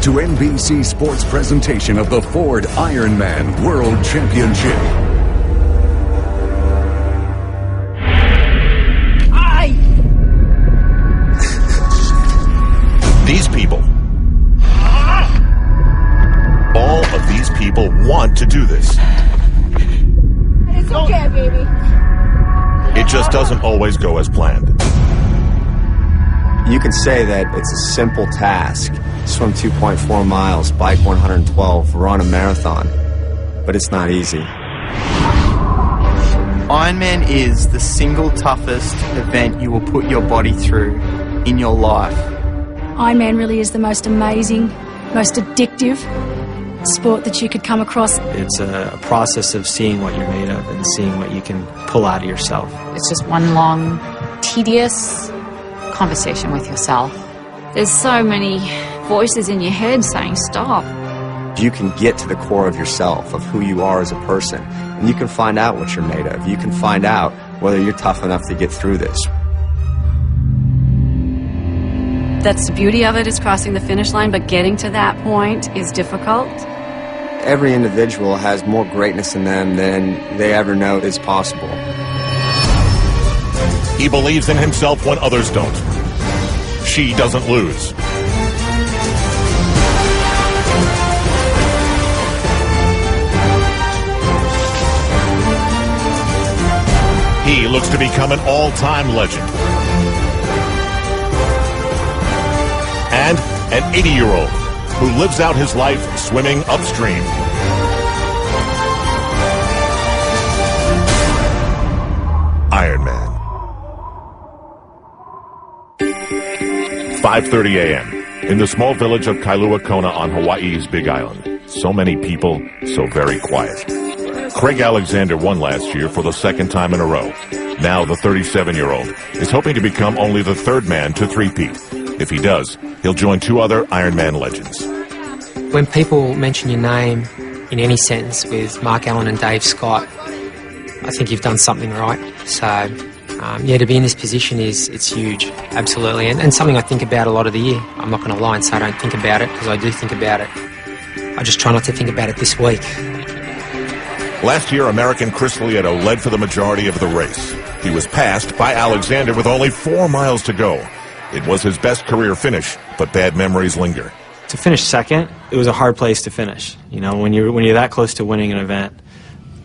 to NBC Sports presentation of the Ford Ironman World Championship. These people, all of these people want to do this. It's okay, baby. It just doesn't always go as planned. You can say that it's a simple task. Swim 2.4 miles, bike 112, run a marathon. But it's not easy. Ironman is the single toughest event you will put your body through in your life. Ironman really is the most amazing, most addictive sport that you could come across. It's a process of seeing what you're made of and seeing what you can pull out of yourself. It's just one long, tedious conversation with yourself. There's so many voices in your head saying stop. You can get to the core of yourself, of who you are as a person, and you can find out what you're made of. You can find out whether you're tough enough to get through this. That's the beauty of it, is crossing the finish line, but getting to that point is difficult. Every individual has more greatness in them than they ever know is possible. He believes in himself when others don't. She doesn't lose. He looks to become an all-time legend. And an 80-year-old who lives out his life swimming upstream. Ironman. 5:30 a.m. in the small village of Kailua-Kona on Hawaii's Big Island. So many people, so very quiet. Craig Alexander won last year for the second time in a row. Now the 37-year-old is hoping to become only the third man to three-peat. If he does, he'll join two other Ironman legends. When people mention your name in any sentence with Mark Allen and Dave Scott, I think you've done something right. So, yeah, to be in this position it's huge, absolutely. And something I think about a lot of the year. I'm not going to lie and say I don't think about it, because I do think about it. I just try not to think about it this week. Last year, American Chris Lieto led for the majority of the race. He was passed by Alexander with only 4 miles to go. It was his best career finish, but bad memories linger. To finish second, it was a hard place to finish. You know, when you're that close to winning an event,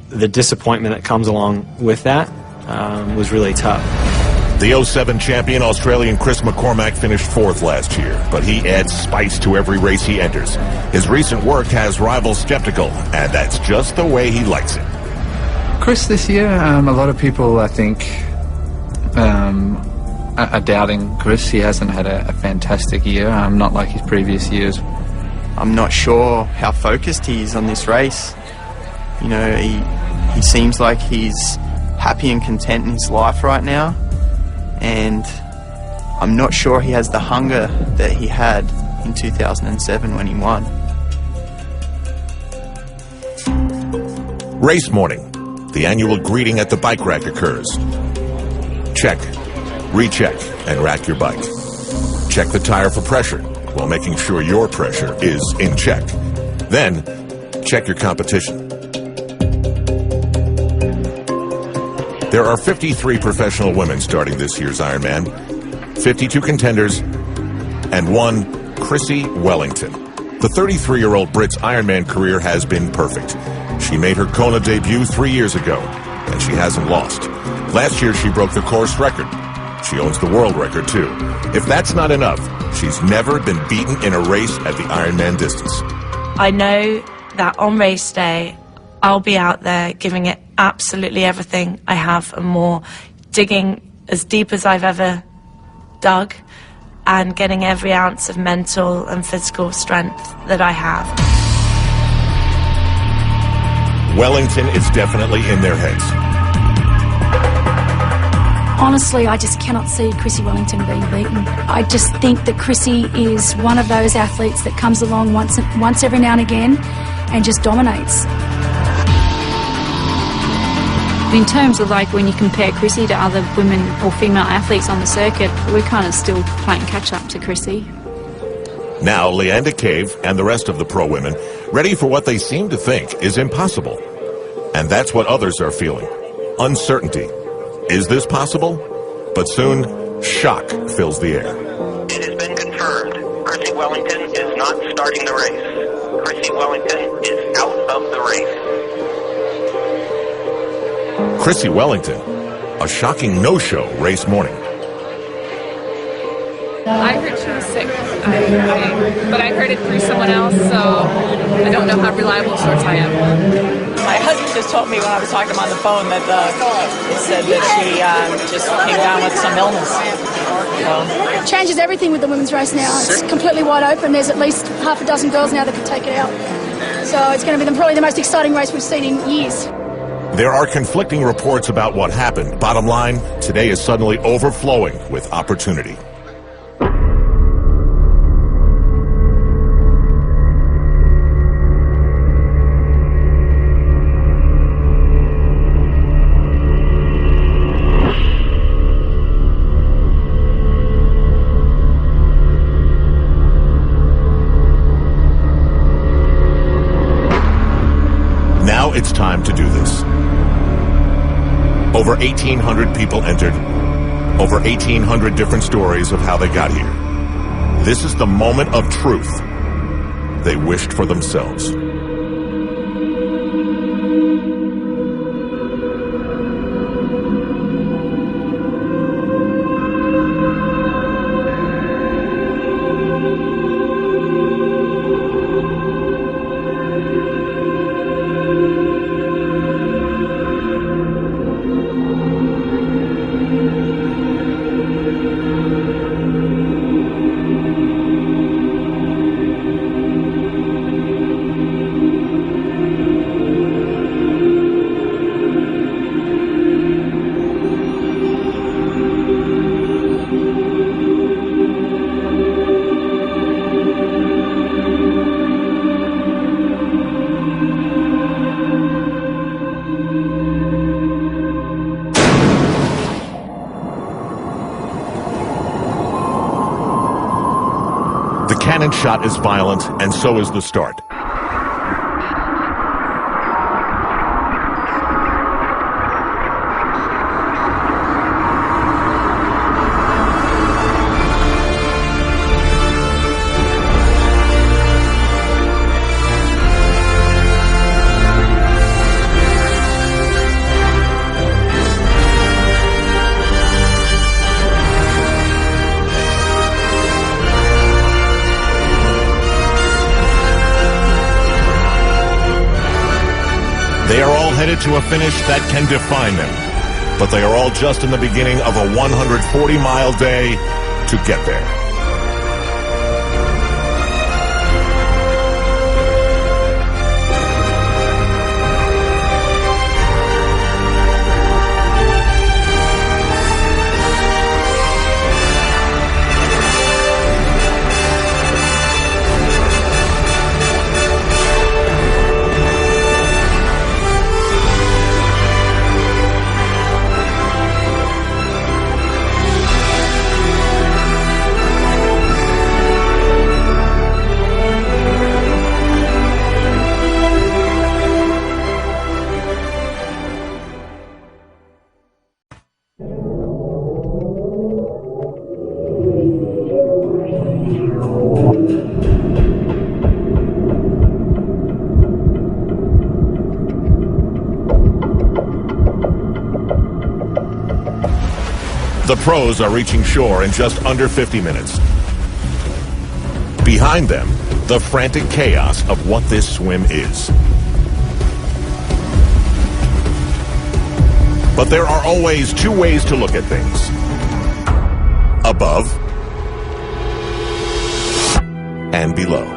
the disappointment that comes along with that was really tough. The 07 champion Australian Chris McCormack finished 4th last year, but he adds spice to every race he enters. His recent work has rivals skeptical, and that's just the way he likes it. Chris this year, a lot of people, I think, are doubting Chris. He hasn't had a fantastic year, not like his previous years. I'm not sure how focused he is on this race. You know, he seems like he's happy and content in his life right now, and I'm not sure he has the hunger that he had in 2007 when he won. Race morning. The annual greeting at the bike rack occurs. Check, recheck, and rack your bike. Check the tire for pressure while making sure your pressure is in check. Then, check your competition. There are 53 professional women starting this year's Ironman, 52 contenders, and one Chrissy Wellington. The 33-year-old Brit's Ironman career has been perfect. She made her Kona debut 3 years ago, and she hasn't lost. Last year, she broke the course record. She owns the world record, too. If that's not enough, she's never been beaten in a race at the Ironman distance. I know that on race day, I'll be out there giving it absolutely everything I have and more, digging as deep as I've ever dug and getting every ounce of mental and physical strength that I have. Wellington is definitely in their heads. Honestly, I just cannot see Chrissy Wellington being beaten. I just think that Chrissy is one of those athletes that comes along once every now and again and just dominates. In terms of like when you compare Chrissy to other women or female athletes on the circuit, we're kind of still playing catch up to Chrissy. Now, Leanda Cave and the rest of the pro women ready for what they seem to think is impossible. And that's what others are feeling. Uncertainty. Is this possible? But soon, shock fills the air. It has been confirmed. Chrissy Wellington is not starting the race. Chrissy Wellington is out of the race. Chrissy Wellington, a shocking no-show race morning. I heard she was sick, but I heard it through someone else, so I don't know how reliable a source I am. My husband just told me when I was talking to him on the phone that it said that she just came down with some illness. So. Changes everything with the women's race now. It's completely wide open. There's at least half a dozen girls now that can take it out. So it's going to be probably the most exciting race we've seen in years. There are conflicting reports about what happened. Bottom line, today is suddenly overflowing with opportunity. Now it's time to do this. Over 1,800 people entered. Over 1,800 different stories of how they got here. This is the moment of truth they wished for themselves. The cannon shot is violent, and so is the start. They are all headed to a finish that can define them, but they are all just in the beginning of a 140-mile day to get there. The pros are reaching shore in just under 50 minutes. Behind them, the frantic chaos of what this swim is. But there are always two ways to look at things. Above and below.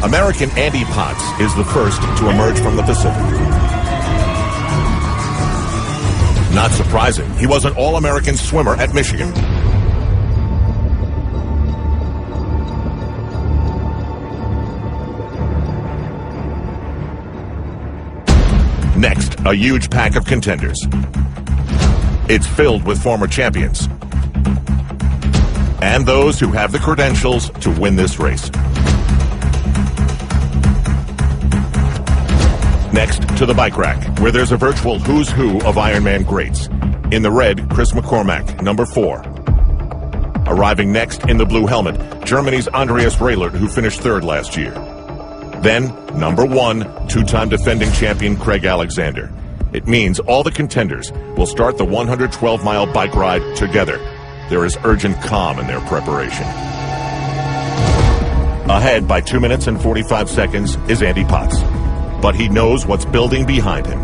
American Andy Potts is the first to emerge from the Pacific. Not surprising, he was an All-American swimmer at Michigan. Next, a huge pack of contenders. It's filled with former champions and those who have the credentials to win this race. Next, to the bike rack, where there's a virtual who's who of Ironman greats. In the red, Chris McCormack, number 4. Arriving next in the blue helmet, Germany's Andreas Raelert, who finished 3rd last year. Then, number 1, two-time defending champion Craig Alexander. It means all the contenders will start the 112-mile bike ride together. There is urgent calm in their preparation. Ahead by 2 minutes and 45 seconds is Andy Potts. But he knows what's building behind him.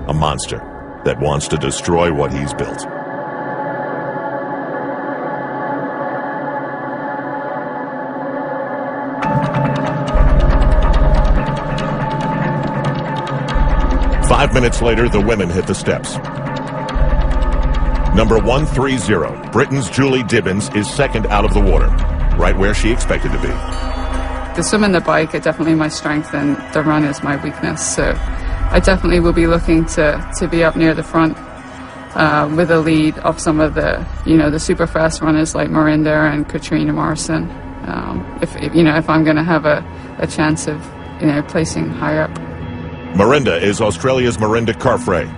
A monster that wants to destroy what he's built. Five minutes later, the women hit the steps. Number 130, Britain's Julie Dibens, is second out of the water, right where she expected to be. The swim and the bike are definitely my strength, and the run is my weakness. So I definitely will be looking to be up near the front with a lead of some of the, the super fast runners like Mirinda and Katrina Morrison. If I'm going to have a chance of, placing high up. Mirinda is Australia's Mirinda Carfrae,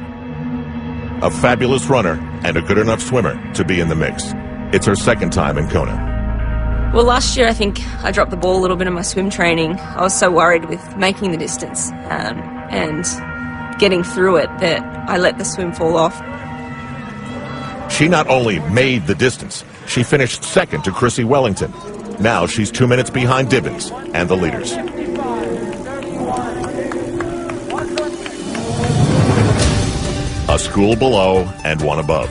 a fabulous runner and a good enough swimmer to be in the mix. It's her second time in Kona. Well, last year I think I dropped the ball a little bit in my swim training. I was so worried with making the distance and getting through it that I let the swim fall off. She not only made the distance, she finished second to Chrissy Wellington. Now she's 2 minutes behind Dibens and the leaders. A school below and one above.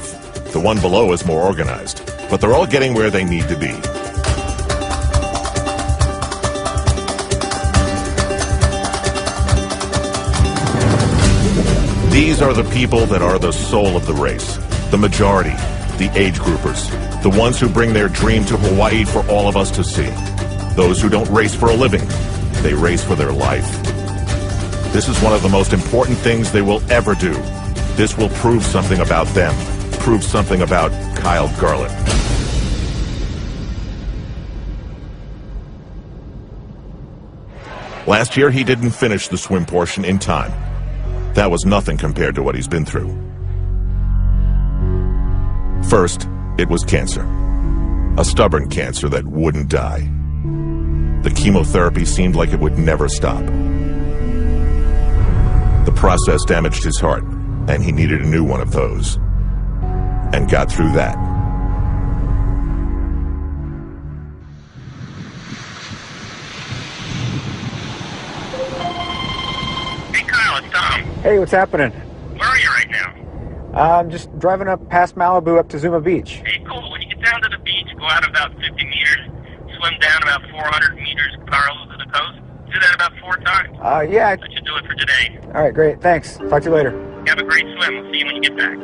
The one below is more organized, but they're all getting where they need to be. These are the people that are the soul of the race. The majority, the age groupers, the ones who bring their dream to Hawaii for all of us to see. Those who don't race for a living, they race for their life. This is one of the most important things they will ever do. This will prove something about them, prove something about Kyle Garlett. Last year, he didn't finish the swim portion in time. That was nothing compared to what he's been through. First, it was cancer. A stubborn cancer that wouldn't die. The chemotherapy seemed like it would never stop. The process damaged his heart, and he needed a new one of those. And got through that. Hey, what's happening? Where are you right now? I'm just driving up past Malibu up to Zuma Beach. Hey, cool. When you get down to the beach, go out about 50 meters, swim down about 400 meters parallel to the coast. Do that about 4 times. Yeah. That should do it for today. All right, great. Thanks. Talk to you later. Have a great swim. We'll see you when you get back.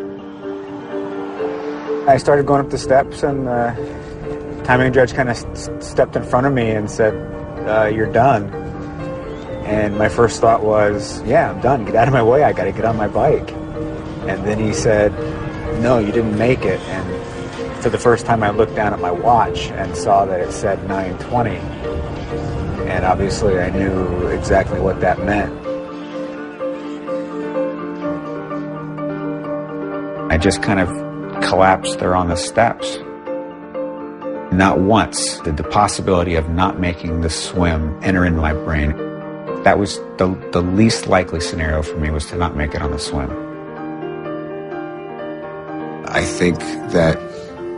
I started going up the steps, and the timing judge kind of stepped in front of me and said, you're done. And my first thought was, yeah, I'm done. Get out of my way. I got to get on my bike. And then he said, no, you didn't make it. And for the first time, I looked down at my watch and saw that it said 9:20. And obviously, I knew exactly what that meant. I just kind of collapsed there on the steps. Not once did the possibility of not making the swim enter into my brain. That was the least likely scenario for me, was to not make it on the swim. I think that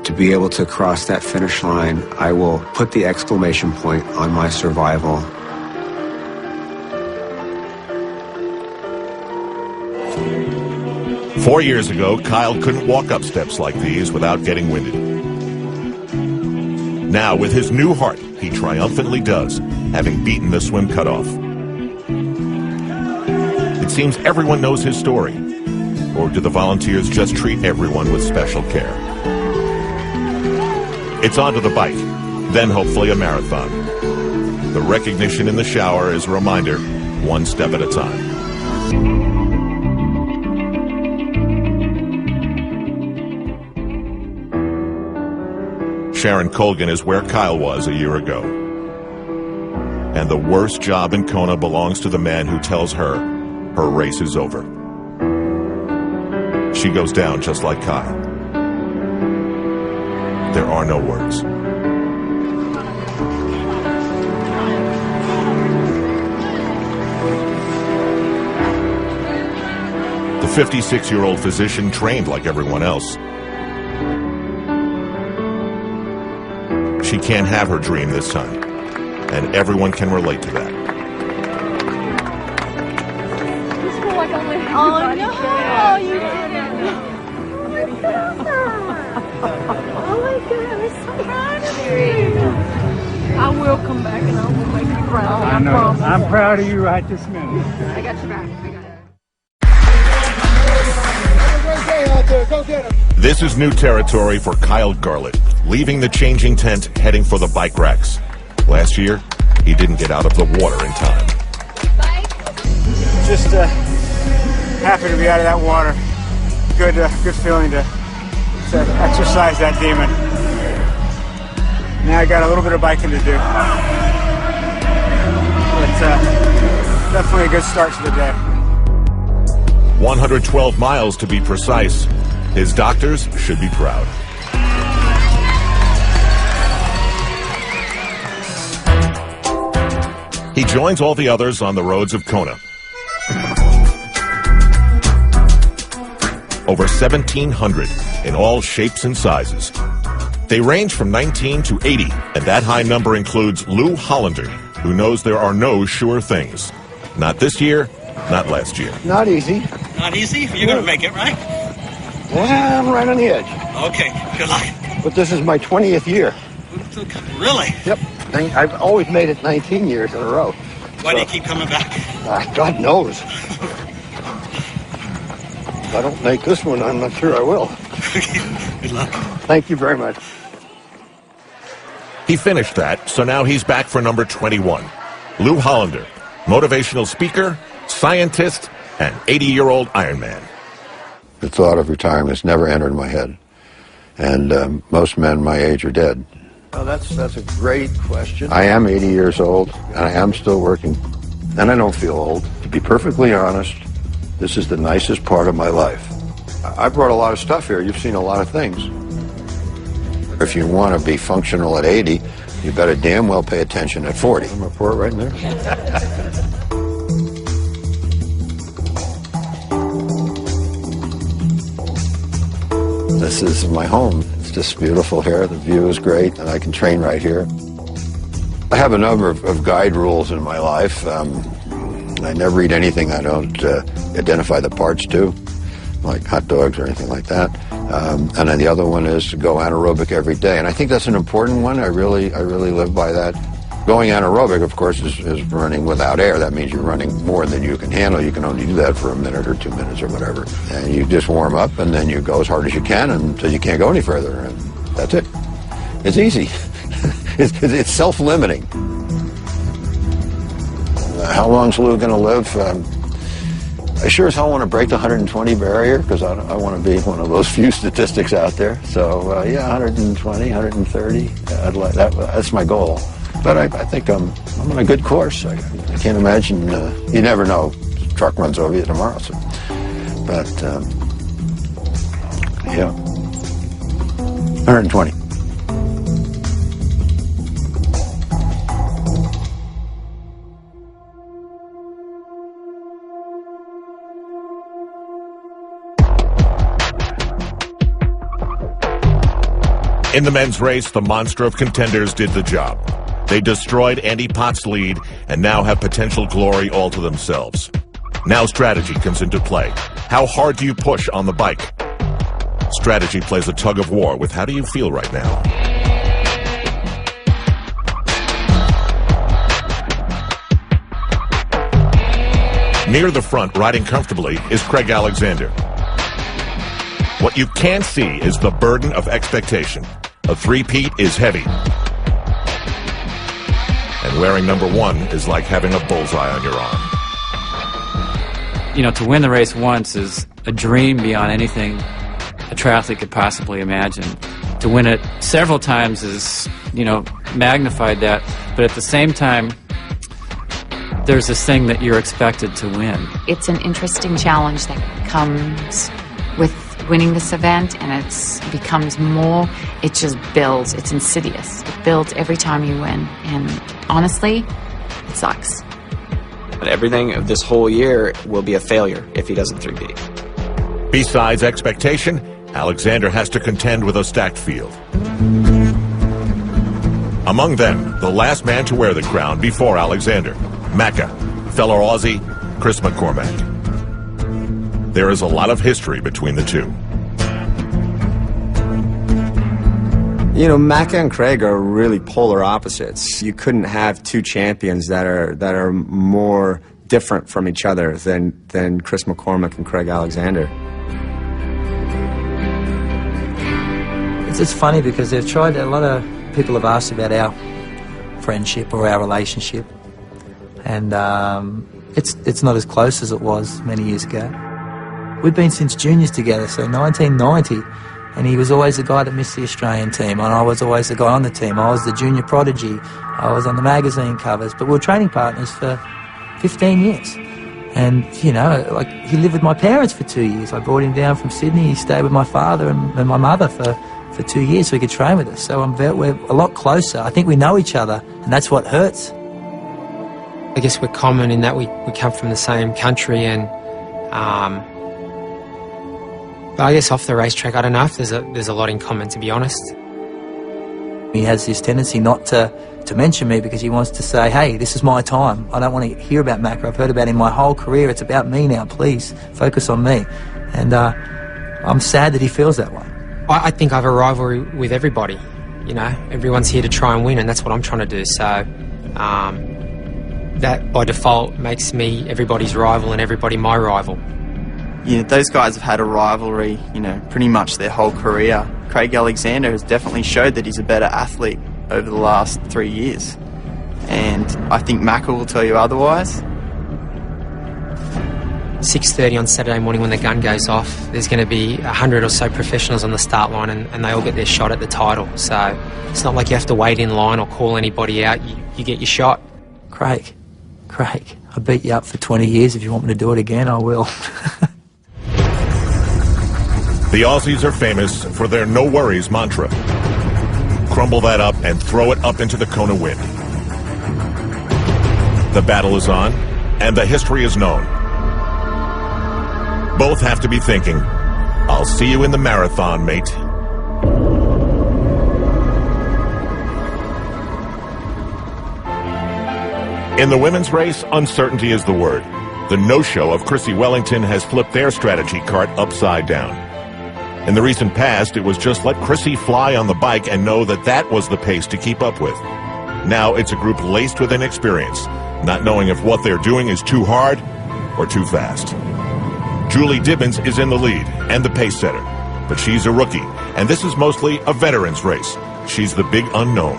to be able to cross that finish line, I will put the exclamation point on my survival. Four years ago, Kyle couldn't walk up steps like these without getting winded. Now, with his new heart, he triumphantly does, having beaten the swim cutoff. It seems everyone knows his story. Or do the volunteers just treat everyone with special care? It's onto the bike, then hopefully a marathon. The recognition in the shower is a reminder, one step at a time. Sharon Colgan is where Kyle was a year ago. And the worst job in Kona belongs to the man who tells her race is over. She goes down just like Kyle. There are no words. The 56-year-old physician trained like everyone else. She can't have her dream this time, and everyone can relate to that. Oh no, you didn't. Oh my God, I'm so proud of you. I will come back and I will make you proud. I know. I'm proud of you right this minute. I got your back. This is new territory for Kyle Garlett, leaving the changing tent, heading for the bike racks. Last year, he didn't get out of the water in time. Just happy to be out of that water. Good feeling to exercise that demon. Now I got a little bit of biking to do. But definitely a good start to the day. 112 miles to be precise. His doctors should be proud. He joins all the others on the roads of Kona. Over 1,700 in all shapes and sizes. They range from 19 to 80, and that high number includes Lou Hollander, who knows there are no sure things. Not this year, not last year. Not easy. Not easy? You're going to make it, right? Yeah, I'm right on the edge. Okay, good luck. But this is my 20th year. Really? Yep. I've always made it 19 years in a row. Why do you keep coming back? God knows. If I don't make this one, I'm not sure I will. Good luck. Thank you very much. He finished that, so now he's back for number 21. Lou Hollander, motivational speaker, scientist, and 80-year-old Ironman. The thought of retirement has never entered my head. And most men my age are dead. Well, that's a great question. I am 80 years old, and I am still working. And I don't feel old. To be perfectly honest, this is the nicest part of my life. I brought a lot of stuff here. You've seen a lot of things. If you want to be functional at 80, you better damn well pay attention at 40. I'm going to pour it right in there. This is my home. It's just beautiful here. The view is great, and I can train right here. I have a number of guide rules in my life. I never eat anything I don't identify the parts to, like hot dogs or anything like that. And then the other one is to go anaerobic every day, and I think that's an important one. I really live by that. Going anaerobic, of course, is running without air. That means you're running more than you can handle. You can only do that for a minute or 2 minutes or whatever. And you just warm up, and then you go as hard as you can until you can't go any further, and that's it. It's easy. It's self-limiting. How long's Lou going to live? I sure as hell want to break the 120 barrier, because I want to be one of those few statistics out there. So, yeah, 120, 130, that's my goal. But I think I'm on a good course. I can't imagine, you never know, the truck runs over you tomorrow. So. But, yeah, 120. In the men's race, the monster of contenders did the job. They destroyed Andy Pott's lead and now have potential glory all to themselves. Now strategy comes into play. How hard do you push on the bike? Strategy plays a tug of war with how do you feel right now? Near the front, riding comfortably, is Craig Alexander. What you can't see is the burden of expectation. A three-peat is heavy. And wearing number 1 is like having a bullseye on your arm. You know, to win the race once is a dream beyond anything a triathlete could possibly imagine. To win it several times is, you know, magnified that. But at the same time, there's this thing that you're expected to win. It's an interesting challenge that comes with winning this event, and it becomes more, it just builds, it's insidious. It builds every time you win, and honestly, it sucks. But everything of this whole year will be a failure if he doesn't 3-peat. Besides expectation, Alexander has to contend with a stacked field. Among them, the last man to wear the crown before Alexander, Macca, fellow Aussie, Chris McCormack. There is a lot of history between the two. You know, Macca and Craig are really polar opposites. You couldn't have two champions that are more different from each other than Chris McCormack and Craig Alexander. It's funny because they've tried, a lot of people have asked about our friendship or our relationship, and it's not as close as it was many years ago. We've been since juniors together, so 1990, and he was always the guy that missed the Australian team, and I was always the guy on the team. I was the junior prodigy, I was on the magazine covers, but we were training partners for 15 years. And, you know, like, he lived with my parents for 2 years. I brought him down from Sydney, he stayed with my father and my mother for 2 years so he could train with us. So we're a lot closer. I think we know each other, and that's what hurts. I guess we're common in that we come from the same country, and but I guess off the racetrack, I don't know if there's a lot in common, to be honest. He has this tendency not to mention me because he wants to say, hey, this is my time. I don't want to hear about Macca. I've heard about him my whole career. It's about me now. Please focus on me. And I'm sad that he feels that way. I think I have a rivalry with everybody. You know, everyone's here to try and win, and that's what I'm trying to do. So that by default makes me everybody's rival and everybody my rival. You know, those guys have had a rivalry, you know, pretty much their whole career. Craig Alexander has definitely showed that he's a better athlete over the last 3 years. And I think Macca will tell you otherwise. 6:30 on Saturday morning when the gun goes off, there's going to be 100 or so professionals on the start line, and they all get their shot at the title. So it's not like you have to wait in line or call anybody out. You get your shot. Craig, I beat you up for 20 years. If you want me to do it again, I will. The Aussies are famous for their no worries mantra. Crumble that up and throw it up into the Kona wind. The battle is on, and the history is known. Both have to be thinking, I'll see you in the marathon, mate. In the women's race, uncertainty is the word. The no-show of Chrissie Wellington has flipped their strategy cart upside down. In the recent past, it was just let Chrissie fly on the bike and know that that was the pace to keep up with. Now it's a group laced with inexperience, not knowing if what they're doing is too hard or too fast. Julie Dibens is in the lead and the pace setter, but she's a rookie, and this is mostly a veterans race. She's the big unknown.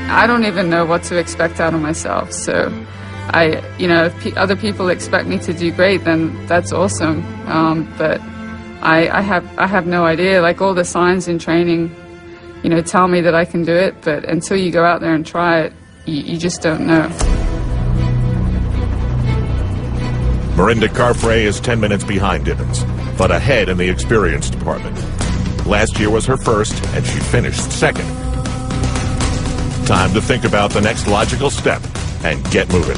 I don't even know what to expect out of myself, so if other people expect me to do great, then that's awesome. But I have no idea. Like, all the signs in training, tell me that I can do it, but until you go out there and try it, you just don't know. Mirinda Carfrae is 10 minutes behind Dibens, but ahead in the experience department. Last year was her first, and she finished second. Time to think about the next logical step and get moving.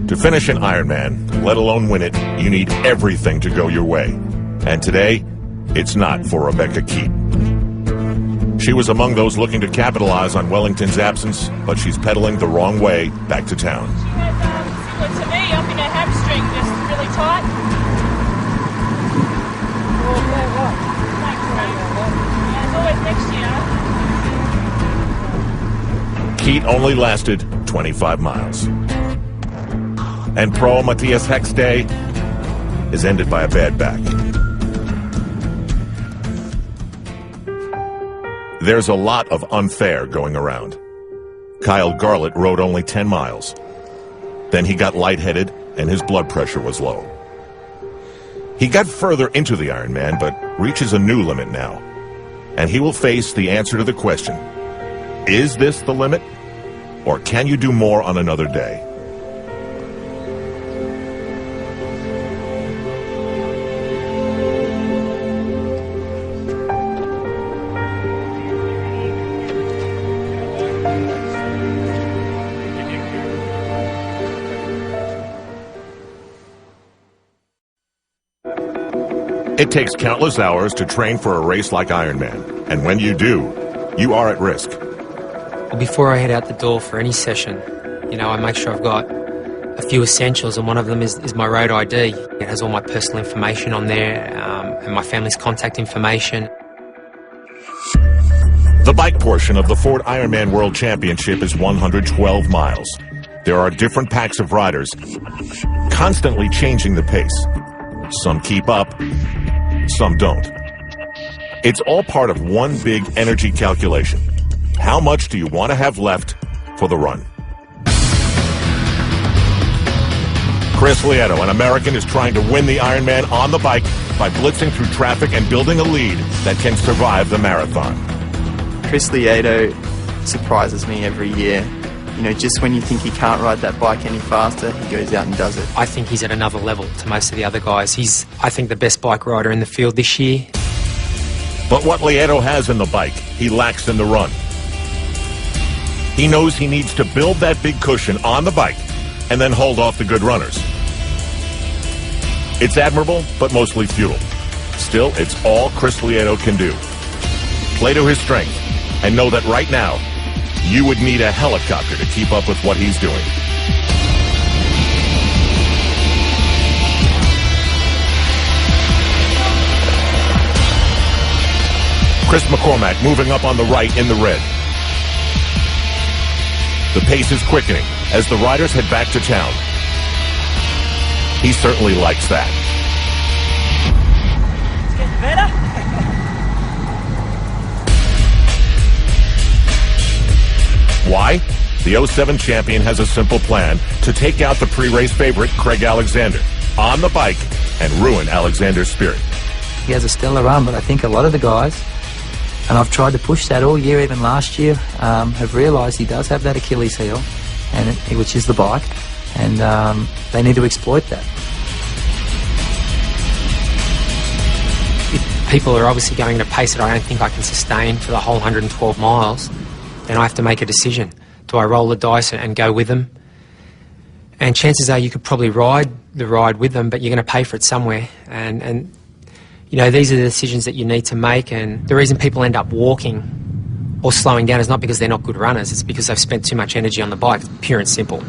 To finish an Ironman, let alone win it, you need everything to go your way. And today, it's not for Rebecca Keat. She was among those looking to capitalize on Wellington's absence, but she's pedaling the wrong way back to town. Similar to me, I'm in a hamstring, just really tight. Thanks, mate. Yeah, it's always next year. heat only lasted 25 miles. And pro Matthias Heck's day is ended by a bad back. There's a lot of unfair going around. Kyle Garlett rode only 10 miles. Then he got lightheaded and his blood pressure was low. He got further into the Ironman, but reaches a new limit now. And he will face the answer to the question, is this the limit? Or can you do more on another day? It takes countless hours to train for a race like Ironman, and when you do, you are at risk. Before I head out the door for any session, I make sure I've got a few essentials, and one of them is my road ID. It has all my personal information on there, and my family's contact information. The bike portion of the Ford Ironman World Championship is 112 miles. There are different packs of riders, constantly changing the pace. Some keep up, some don't. It's all part of one big energy calculation. How much do you want to have left for the run? Chris Lieto, an American, is trying to win the Ironman on the bike by blitzing through traffic and building a lead that can survive the marathon. Chris Lieto surprises me every year. Just when you think he can't ride that bike any faster, he goes out and does it. I think he's at another level to most of the other guys. He's, I think, the best bike rider in the field this year. But what Lieto has in the bike, he lacks in the run. He knows he needs to build that big cushion on the bike and then hold off the good runners. It's admirable, but mostly futile. Still, it's all Chris Lieto can do. Play to his strength and know that right now, you would need a helicopter to keep up with what he's doing. Chris McCormack moving up on the right in the red. The pace is quickening as the riders head back to town. He certainly likes that. It's getting better. Why? The 07 champion has a simple plan to take out the pre-race favorite, Craig Alexander, on the bike and ruin Alexander's spirit. He has a stellar run, but I think a lot of the guys, and I've tried to push that all year, even last year, have realised he does have that Achilles heel, which is the bike, and they need to exploit that. If people are obviously going at a pace that I don't think I can sustain for the whole 112 miles, then I have to make a decision. Do I roll the dice and go with them? And chances are you could probably ride the ride with them, but you're going to pay for it somewhere. And these are the decisions that you need to make, and the reason people end up walking or slowing down is not because they're not good runners, it's because they've spent too much energy on the bike. It's pure and simple.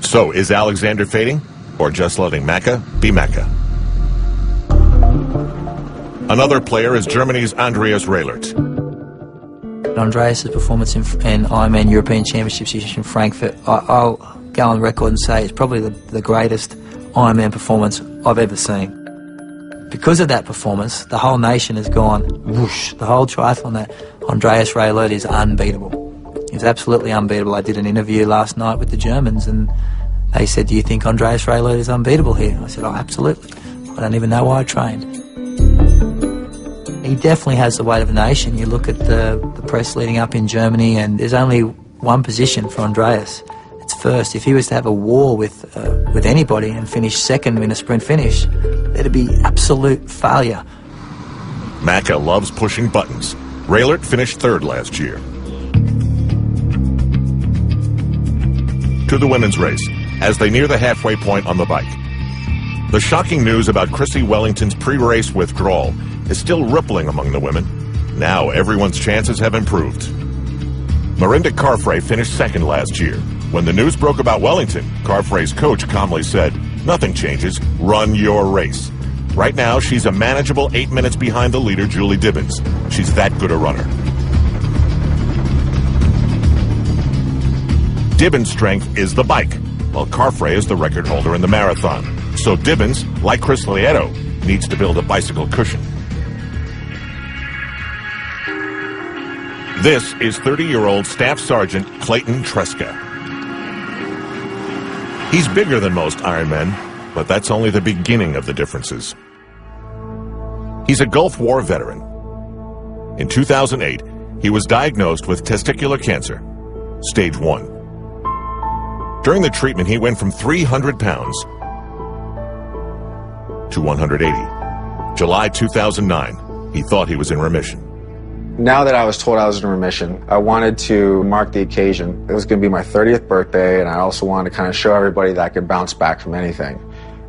So, is Alexander fading, or just letting Macca be Macca? Another player is Germany's Andreas Raelert. Andreas' performance in Ironman European Championships in Frankfurt, I'll go on record and say it's probably the greatest Ironman performance I've ever seen. Because of that performance, the whole nation has gone whoosh. The whole triathlon, that Andreas Raelert is unbeatable. He's absolutely unbeatable. I did an interview last night with the Germans and they said, do you think Andreas Raelert is unbeatable here? I said, oh, absolutely. I don't even know why I trained. He definitely has the weight of a nation. You look at the press leading up in Germany, and there's only one position for Andreas. It's first. If he was to have a war with anybody and finish second in a sprint finish, it'd be absolute failure. Macca loves pushing buttons. Raelert finished third last year. To the women's race, as they near the halfway point on the bike. The shocking news about Chrissy Wellington's pre-race withdrawal is still rippling among the women. Now everyone's chances have improved. Mirinda Carfrae finished second last year. When the news broke about Wellington, Carfrae's coach calmly said, nothing changes, run your race. Right now, she's a manageable 8 minutes behind the leader, Julie Dibens. She's that good a runner. Dibens' strength is the bike, while Carfrae is the record holder in the marathon. So Dibens, like Chris Lieto, needs to build a bicycle cushion. This is 30-year-old Staff Sergeant Clayton Tresca. He's bigger than most Ironmen, but that's only the beginning of the differences. He's a Gulf War veteran. In 2008, he was diagnosed with testicular cancer, stage 1. During the treatment, he went from 300 pounds to 180. July 2009, he thought he was in remission. Now that I was told I was in remission, I wanted to mark the occasion. It was going to be my 30th birthday, and I also wanted to kind of show everybody that I could bounce back from anything.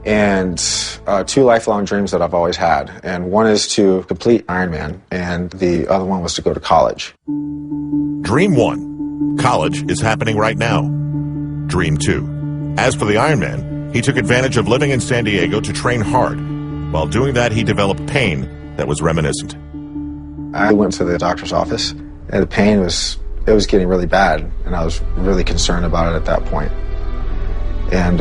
And 2 lifelong dreams that I've always had. And one is to complete Ironman, and the other one was to go to college. Dream 1. College is happening right now. Dream 2. As for the Ironman, he took advantage of living in San Diego to train hard. While doing that, he developed pain that was reminiscent. I went to the doctor's office, and the pain was getting really bad, and I was really concerned about it at that point. And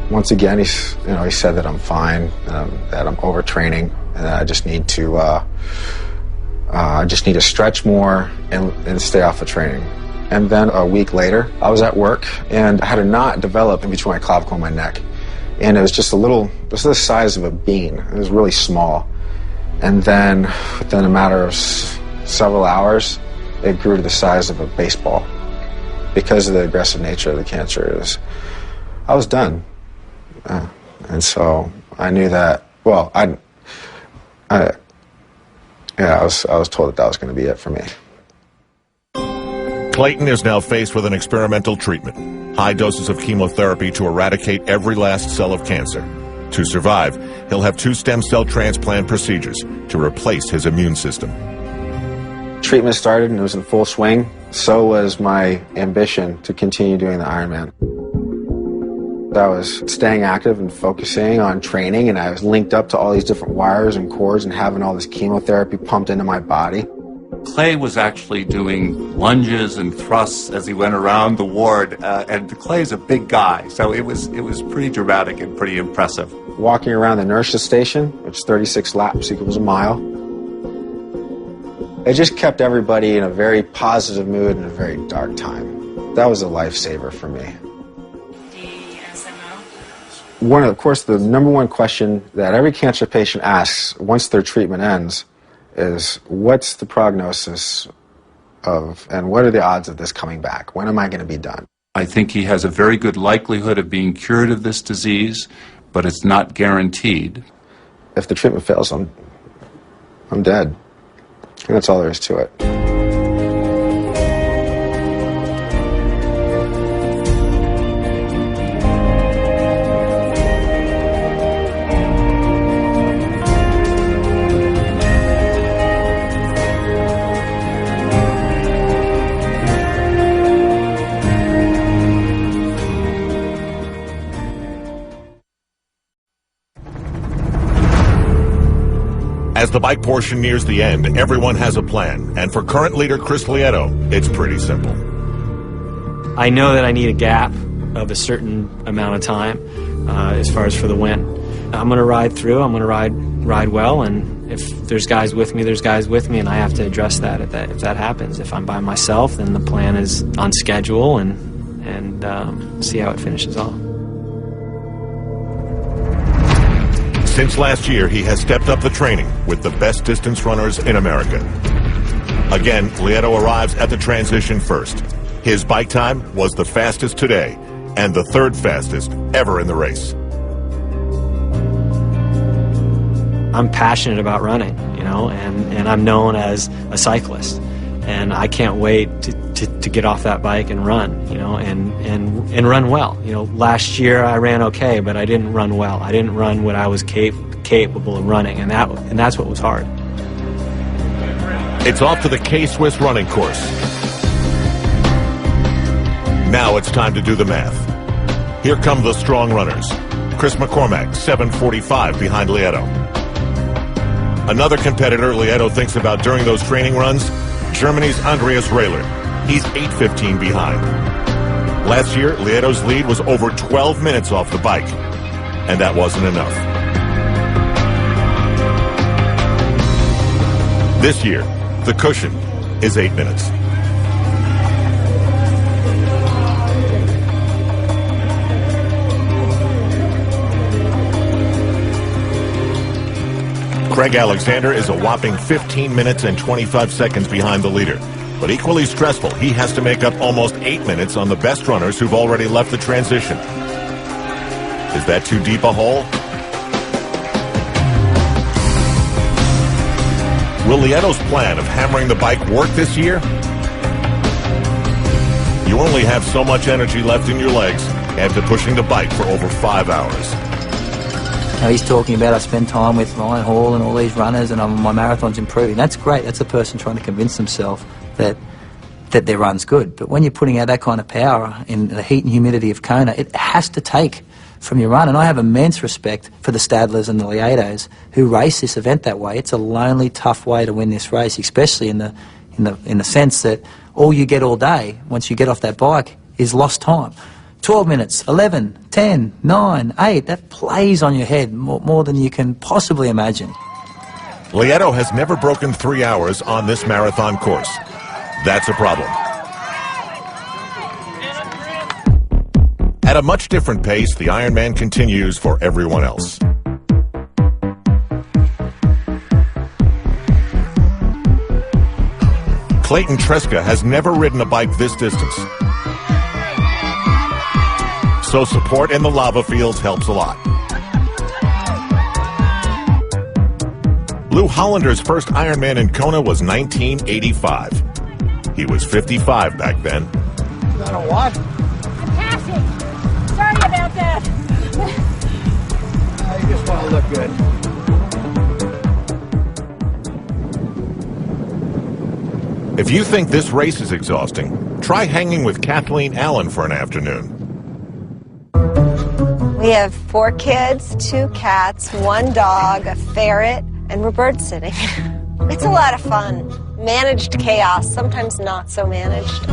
once again, he said that I'm fine, that I'm overtraining, and that I just need to stretch more and stay off of training. And then a week later, I was at work, and I had a knot develop in between my clavicle and my neck. And it was just it was the size of a bean. It was really small. And then, within a matter of several hours, it grew to the size of a baseball. Because of the aggressive nature of the cancer, I was done. And so I knew that, well, I was told that was going to be it for me. Clayton is now faced with an experimental treatment, high doses of chemotherapy to eradicate every last cell of cancer. To survive, he'll have 2 stem cell transplant procedures to replace his immune system. Treatment started and it was in full swing. So was my ambition to continue doing the Ironman. I was staying active and focusing on training, and I was linked up to all these different wires and cords and having all this chemotherapy pumped into my body. Clay was actually doing lunges and thrusts as he went around the ward, and Clay's a big guy, so it was pretty dramatic and pretty impressive. Walking around the inertia station, which is 36 laps equals a mile, it just kept everybody in a very positive mood in a very dark time. That was a lifesaver for me. Of course, the number one question that every cancer patient asks once their treatment ends is, what's the prognosis of, and what are the odds of this coming back? When am I going to be done? I think he has a very good likelihood of being cured of this disease, but it's not guaranteed. If the treatment fails, I'm dead. And that's all there is to it. As the bike portion nears the end, everyone has a plan, and for current leader Chris Lieto, it's pretty simple. I know that I need a gap of a certain amount of time as far as for the win. I'm going to ride through, I'm going to ride well, and if there's guys with me, there's guys with me, and I have to address that if that happens. If I'm by myself, then the plan is on schedule and see how it finishes off. Since last year, he has stepped up the training with the best distance runners in America. Again, Lieto arrives at the transition first. His bike time was the fastest today and the 3rd fastest ever in the race. I'm passionate about running, and I'm known as a cyclist. And I can't wait to get off that bike and run, and run well. Last year I ran okay, but I didn't run well. I didn't run what I was capable of running, and that's what was hard. It's off to the K-Swiss running course. Now it's time to do the math. Here come the strong runners. Chris McCormack, 7:45 behind Lieto. Another competitor Lieto thinks about during those training runs, Germany's Andreas Raelert. He's 8:15 behind. Last year, Lieto's lead was over 12 minutes off the bike, and that wasn't enough. This year, the cushion is 8 minutes. Craig Alexander is a whopping 15 minutes and 25 seconds behind the leader. But equally stressful, he has to make up almost 8 minutes on the best runners who've already left the transition. Is that too deep a hole? Will Lieto's plan of hammering the bike work this year? You only have so much energy left in your legs after pushing the bike for over 5 hours. Now he's talking about I spend time with Ryan Hall and all these runners and my marathon's improving. That's great. That's a person trying to convince themselves that their run's good. But when you're putting out that kind of power in the heat and humidity of Kona, it has to take from your run. And I have immense respect for the Stadlers and the Lietos who race this event that way. It's a lonely, tough way to win this race, especially in the sense that all you get all day once you get off that bike is lost time. 12 minutes, 11, 10, 9, 8, that plays on your head more than you can possibly imagine. Lieto has never broken 3 hours on this marathon course. That's a problem. At a much different pace, the Ironman continues for everyone else. Clayton Tresca has never ridden a bike this distance. So support in the lava fields helps a lot. Lou Hollander's first Ironman in Kona was 1985. He was 55 back then. Is that a what? I'm passing. Sorry about that. You just want to look good. If you think this race is exhausting, try hanging with Kathleen Allen for an afternoon. We have 4 kids, 2 cats, 1 dog, a ferret, and we're bird sitting. It's a lot of fun. Managed chaos, sometimes not so managed.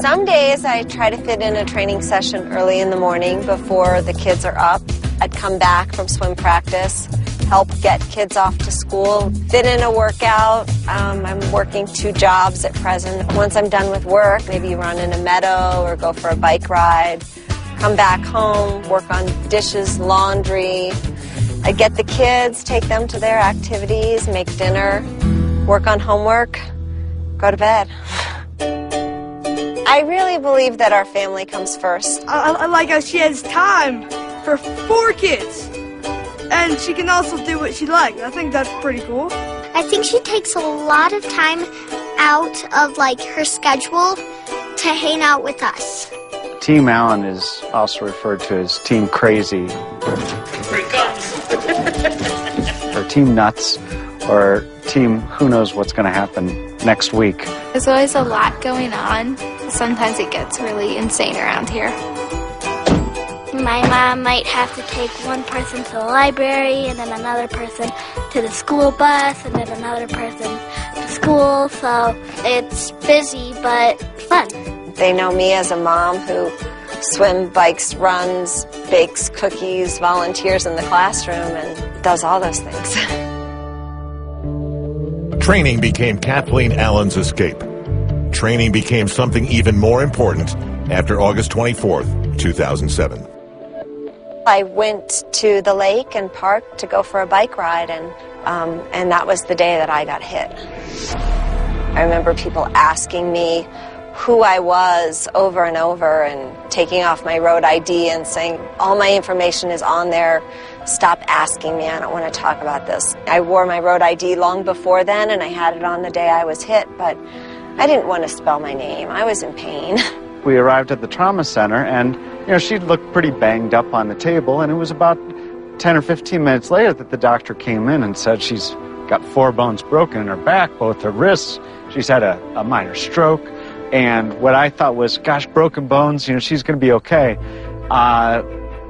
Some days I try to fit in a training session early in the morning before the kids are up. I'd come back from swim practice, help get kids off to school, fit in a workout. I'm working 2 jobs at present. Once I'm done with work, maybe run in a meadow or go for a bike ride. Come back home, work on dishes, laundry. I get the kids, take them to their activities, make dinner, work on homework, go to bed. I really believe that our family comes first. I like how she has time for 4 kids. And she can also do what she likes. I think that's pretty cool. I think she takes a lot of time out of her schedule to hang out with us. Team Allen is also referred to as Team Crazy. Or Team Nuts, or Team Who Knows What's going to happen next week. There's always a lot going on. Sometimes it gets really insane around here. My mom might have to take one person to the library and then another person to the school bus and then another person to school, so it's busy but fun. They know me as a mom who swims, bikes, runs, bakes cookies, volunteers in the classroom, and does all those things. Training became Kathleen Allen's escape. Training became something even more important after August 24th, 2007. I went to the lake and park to go for a bike ride, and that was the day that I got hit. I remember people asking me who I was over and over and taking off my road ID and saying, all my information is on there. Stop asking me. I don't want to talk about this. I wore my road ID long before then, and I had it on the day I was hit, but I didn't want to spell my name. I was in pain. We arrived at the trauma center, and she looked pretty banged up on the table, and it was about 10 or 15 minutes later that the doctor came in and said she's got 4 bones broken in her back, both her wrists. She's had a minor stroke. And what I thought was, gosh, broken bones, she's going to be okay.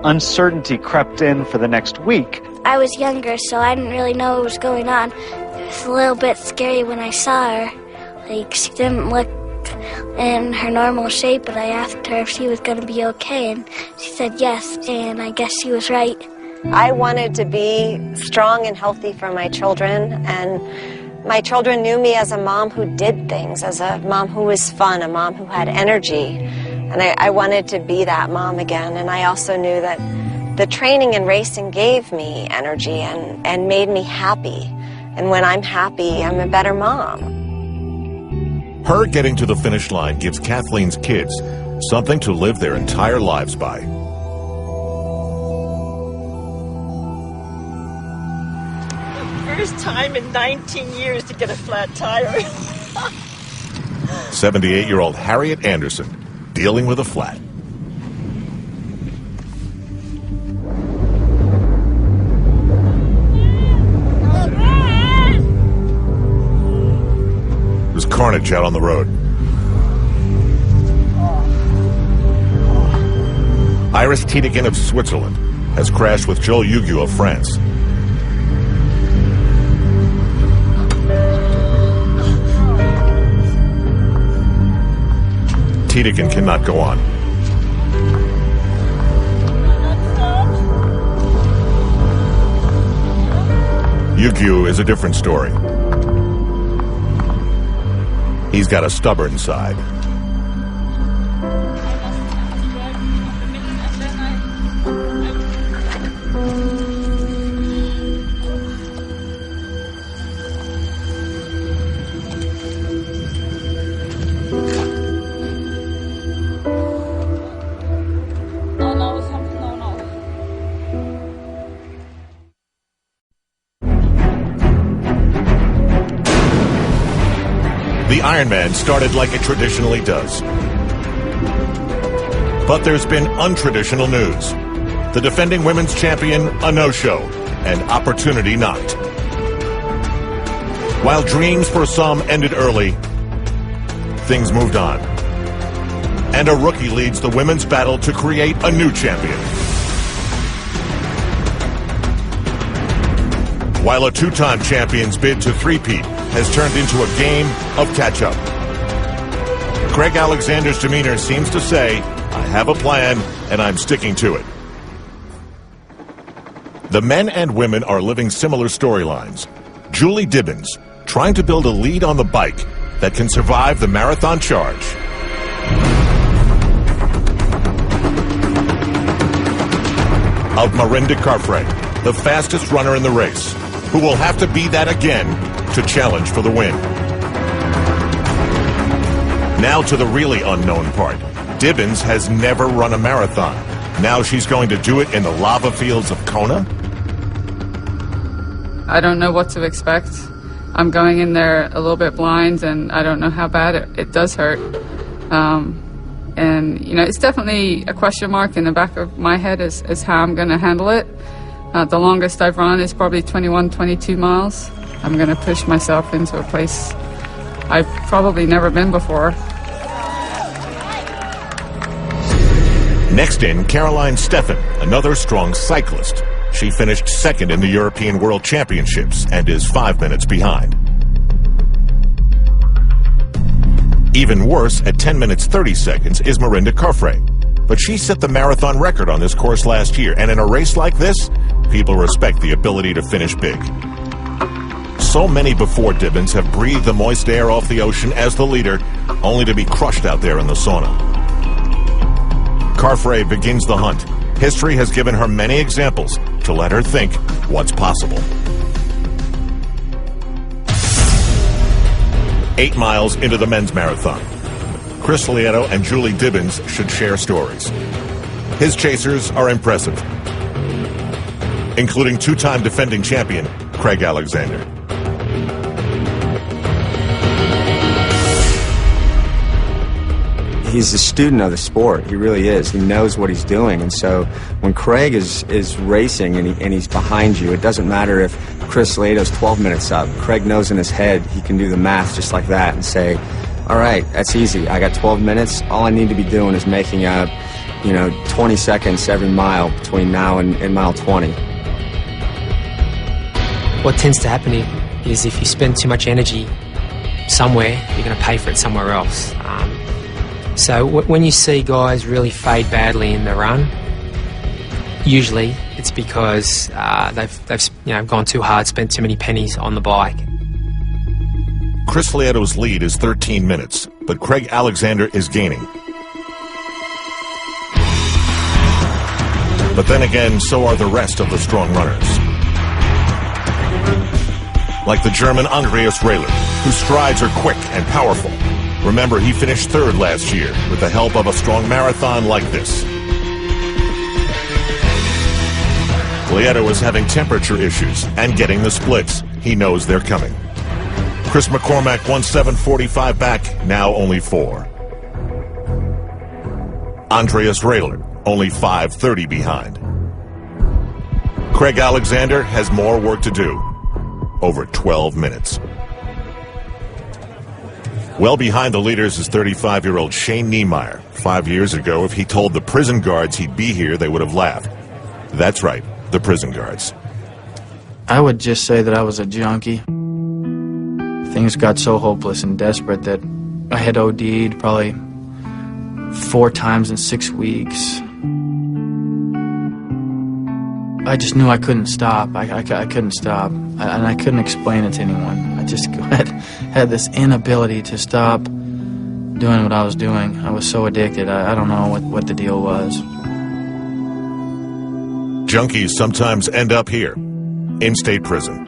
Uncertainty crept in for the next week. I was younger, so I didn't really know what was going on. It was a little bit scary when I saw her. She didn't look in her normal shape, but I asked her if she was going to be okay, and she said yes, and I guess she was right. I wanted to be strong and healthy for my children, and my children knew me as a mom who did things, as a mom who was fun, a mom who had energy, and I wanted to be that mom again. And I also knew that the training and racing gave me energy and made me happy, and when I'm happy, I'm a better mom. Her getting to the finish line gives Kathleen's kids something to live their entire lives by. First time in 19 years to get a flat tire. 78-year-old Harriet Anderson dealing with a flat. There's carnage out on the road. Iris Tiedemann of Switzerland has crashed with Joel Hugues of France. Tiedemann cannot go on. Hugues is a different story. He's got a stubborn side. The Ironman started like it traditionally does. But there's been untraditional news. The defending women's champion, a no-show, and opportunity knocked. While dreams for some ended early, things moved on. And a rookie leads the women's battle to create a new champion. While a two-time champion's bid to three-peat has turned into a game of catch-up. Craig Alexander's demeanor seems to say, I have a plan, and I'm sticking to it. The men and women are living similar storylines. Julie Dibens, trying to build a lead on the bike that can survive the marathon charge. Of Mirinda Carfrae, the fastest runner in the race, who will have to be that again to challenge for the win. Now to the really unknown part. Dibens has never run a marathon. Now she's going to do it in the lava fields of Kona? I don't know what to expect. I'm going in there a little bit blind, and I don't know how bad it does hurt. And, you know, it's definitely a question mark in the back of my head is how I'm going to handle it. The longest I've run is probably 21, 22 miles. I'm going to push myself into a place I've probably never been before. Next in, Caroline Steffen, another strong cyclist. She finished second in the European World Championships and is 5 minutes behind. Even worse, at 10 minutes 30 seconds, is Mirinda Carfrae. But she set the marathon record on this course last year, and in a race like this, people respect the ability to finish big. So many before Dibens have breathed the moist air off the ocean as the leader, only to be crushed out there in the sauna. Carfrae begins the hunt. History has given her many examples to let her think what's possible. 8 miles into the men's marathon. Chris Lieto and Julie Dibens should share stories. His chasers are impressive, including two-time defending champion Craig Alexander. He's a student of the sport. He really is. He knows what he's doing. And so when Craig is racing and he's behind you, it doesn't matter if Chris Lieto's 12 minutes up. Craig knows in his head he can do the math just like that and say, all right, that's easy. I got 12 minutes. All I need to be doing is making up, 20 seconds every mile between now and mile 20. What tends to happen is if you spend too much energy somewhere, you're going to pay for it somewhere else. So when you see guys really fade badly in the run, usually it's because they've gone too hard, spent too many pennies on the bike. Chris Lieto's lead is 13 minutes, but Craig Alexander is gaining. But then again, so are the rest of the strong runners. Like the German Andreas Raelert, whose strides are quick and powerful. Remember, he finished third last year with the help of a strong marathon like this. Lieto is having temperature issues and getting the splits. He knows they're coming. Chris McCormack won 7:45 back, now only 4. Andreas Raelert, only 5:30 behind. Craig Alexander has more work to do. Over 12 minutes. Well behind the leaders is 35-year-old Shane Niemeyer. 5 years ago, if he told the prison guards he'd be here, they would have laughed. That's right, the prison guards. I would just say that I was a junkie. Things got so hopeless and desperate that I had OD'd probably 4 times in 6 weeks. I just knew I couldn't stop. I couldn't stop. And I couldn't explain it to anyone. I just had this inability to stop doing what I was doing. I was so addicted. I don't know what the deal was. Junkies sometimes end up here, in state prison.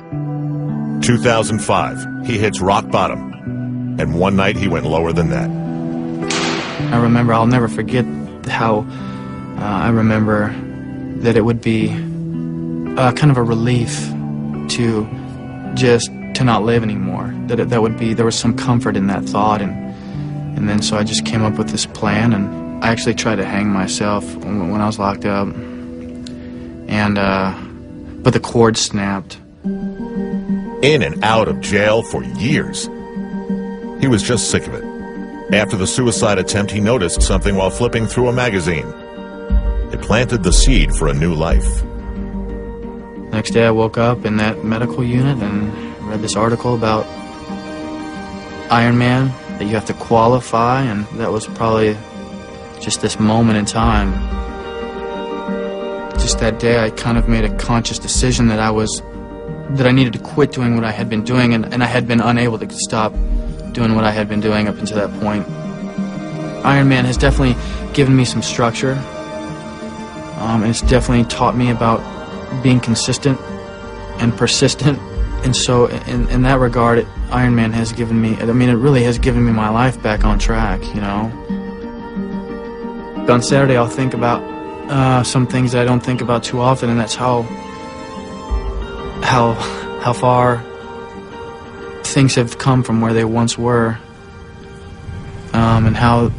2005, he hits rock bottom. And one night he went lower than that. I remember, I'll never forget how I remember that it would be kind of a relief to just to not live anymore. That would be, there was some comfort in that thought, and then so I just came up with this plan, and I actually tried to hang myself when I was locked up, and but the cord snapped. In and out of jail for years. He was just sick of it. After the suicide attempt, he noticed something while flipping through a magazine. It planted the seed for a new life. Next day I woke up in that medical unit and read this article about Ironman, that you have to qualify, and that was probably just this moment in time. Just that day I kind of made a conscious decision that I needed to quit doing what I had been doing, and I had been unable to stop doing what I had been doing up until that point. Ironman has definitely given me some structure, and it's definitely taught me about being consistent and persistent, and so in that regard, Ironman has given me, I mean, it really has given me my life back on track, you know. On Saturday I'll think about some things that I don't think about too often, and that's how far things have come from where they once were, and how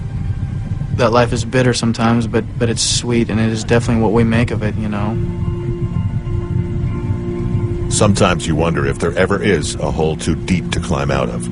that life is bitter sometimes, but it's sweet, and it is definitely what we make of it, you know. Sometimes you wonder if there ever is a hole too deep to climb out of.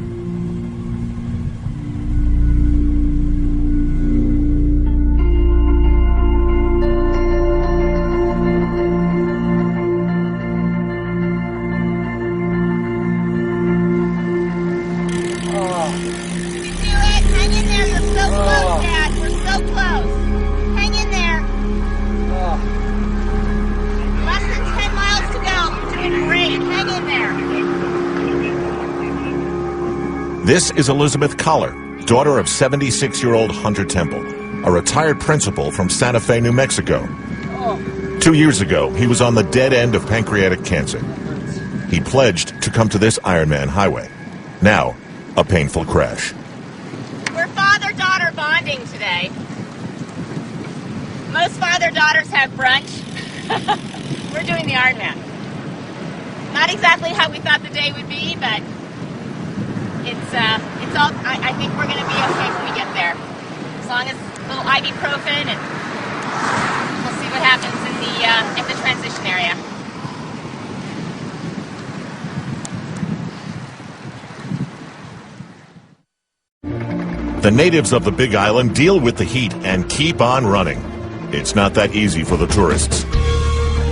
This is Elizabeth Collar, daughter of 76-year-old Hunter Temple, a retired principal from Santa Fe, New Mexico. 2 years ago, he was on the dead end of pancreatic cancer. He pledged to come to this Ironman highway. Now, a painful crash. We're father-daughter bonding today. Most father-daughters have brunch. We're doing the Ironman. Not exactly how we thought the day would be, but it's all, I think we're going to be okay when we get there. As long as a little ibuprofen, and we'll see what happens in the transition area. The natives of the Big Island deal with the heat and keep on running. It's not that easy for the tourists.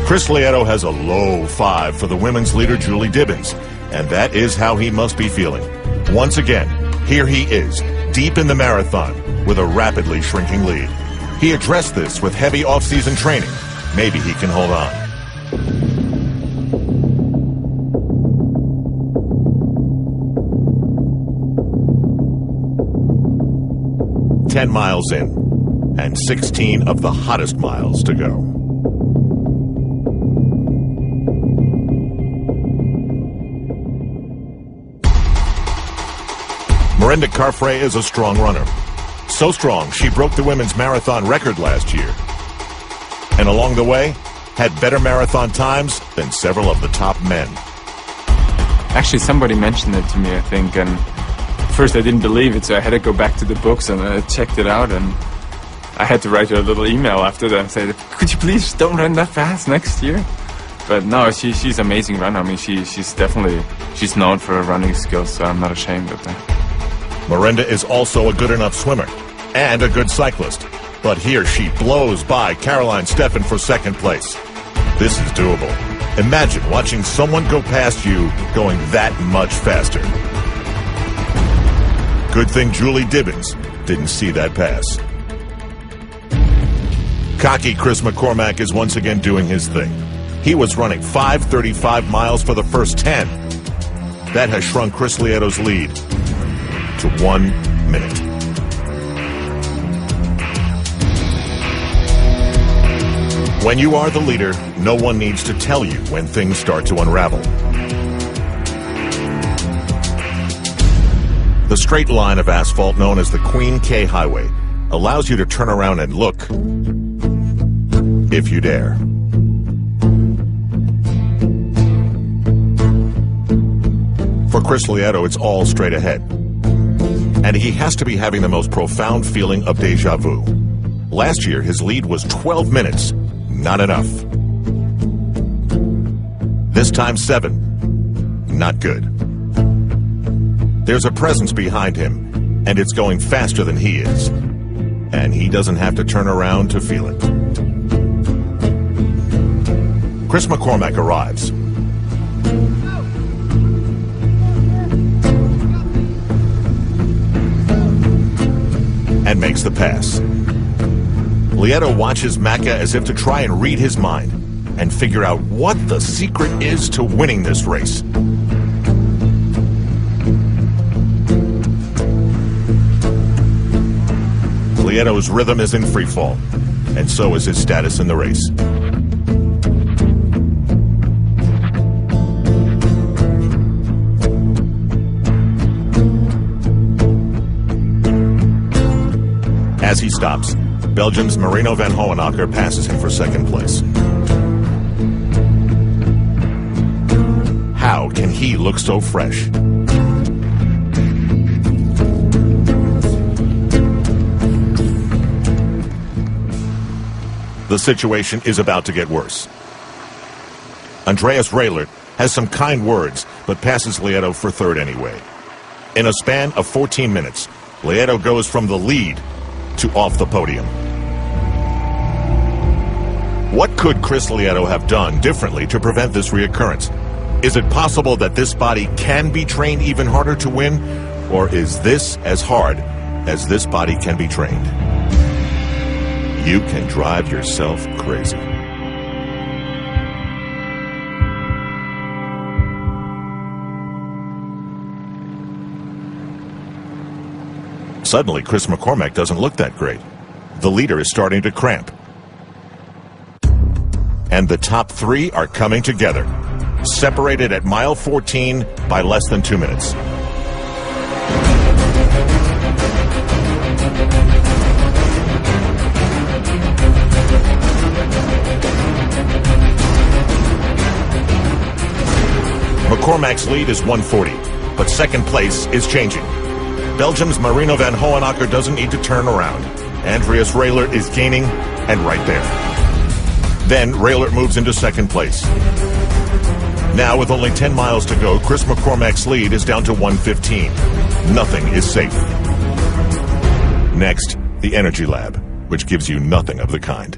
Chris Lieto has a low 5 for the women's leader, Julie Dibens, and that is how he must be feeling. Once again, here he is, deep in the marathon, with a rapidly shrinking lead. He addressed this with heavy off-season training. Maybe he can hold on. "10 miles in, and 16 of the hottest miles to go." Mirinda Carfrae is a strong runner. So strong, she broke the women's marathon record last year. And along the way, had better marathon times than several of the top men. Actually, somebody mentioned it to me, I think, and first I didn't believe it, so I had to go back to the books and I checked it out, and I had to write her a little email after that and say, could you please don't run that fast next year? But no, she's an amazing runner. I mean, she's known for her running skills, so I'm not ashamed of that. Mirinda is also a good enough swimmer and a good cyclist. But here she blows by Caroline Steffen for second place. This is doable. Imagine watching someone go past you going that much faster. Good thing Julie Dibens didn't see that pass. Cocky Chris McCormack is once again doing his thing. He was running 5:35 miles for the first 10. That has shrunk Chris Lieto's lead to 1 minute. When you are the leader, no one needs to tell you when things start to unravel. The straight line of asphalt known as the Queen K Highway allows you to turn around and look, if you dare. For Chris Lieto, it's all straight ahead. And he has to be having the most profound feeling of deja vu. Last year, his lead was 12 minutes. Not enough. This time 7. Not good. There's a presence behind him, and it's going faster than he is. And he doesn't have to turn around to feel it. Chris McCormack arrives. And makes the pass. Lieto watches Macca as if to try and read his mind and figure out what the secret is to winning this race. Lieto's rhythm is in freefall, and so is his status in the race. As he stops, Belgium's Marino Vanhoenacker passes him for second place. How can he look so fresh? The situation is about to get worse. Andreas Raelert has some kind words, but passes Lieto for third anyway. In a span of 14 minutes, Lieto goes from the lead to off the podium. What could Chris Lieto have done differently to prevent this reoccurrence? Is it possible that this body can be trained even harder to win? Or is this as hard as this body can be trained? You can drive yourself crazy. Suddenly, Chris McCormack doesn't look that great. The leader is starting to cramp. And the top 3 are coming together, separated at mile 14 by less than 2 minutes. McCormack's lead is 140, but second place is changing. Belgium's Marino Vanhoenacker doesn't need to turn around. Andreas Raelert is gaining, and right there. Then Raelert moves into second place. Now, with only 10 miles to go, Chris McCormack's lead is down to 115. Nothing is safe. Next, the Energy Lab, which gives you nothing of the kind.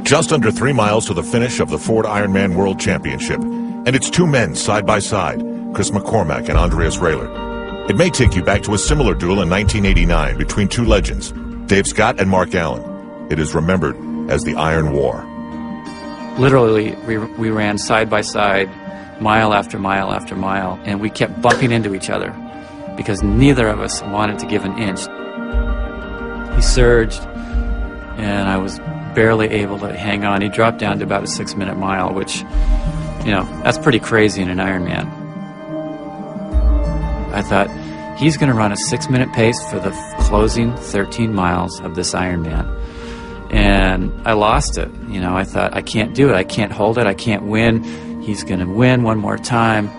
Just under 3 miles to the finish of the Ford Ironman World Championship, and it's two men side by side, Chris McCormack and Andreas Raelert. It may take you back to a similar duel in 1989 between two legends, Dave Scott and Mark Allen. It is remembered as the Iron War. Literally, we ran side by side, mile after mile after mile, and we kept bumping into each other because neither of us wanted to give an inch. He surged, and I was barely able to hang on. He dropped down to about a 6-minute mile, which, you know, that's pretty crazy in an Ironman. I thought, he's going to run a 6-minute pace for the closing 13 miles of this Ironman. And I lost it. You know, I thought, I can't do it. I can't hold it. I can't win. He's going to win one more time.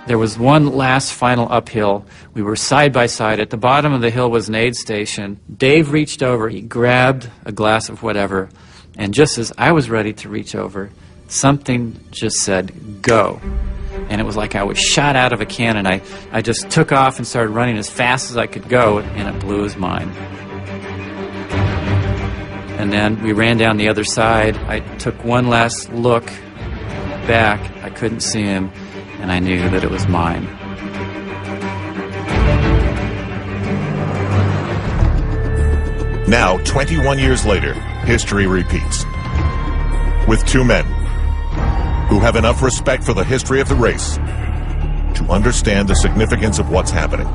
There was one last final uphill. We were side by side. At the bottom of the hill was an aid station. Dave reached over. He grabbed a glass of whatever. And just as I was ready to reach over, something just said, go. And it was like I was shot out of a cannon. I just took off and started running as fast as I could go, and it blew his mind. And then we ran down the other side. I took one last look back. I couldn't see him, and I knew that it was mine. Now, 21 years later, history repeats. With two men who have enough respect for the history of the race to understand the significance of what's happening,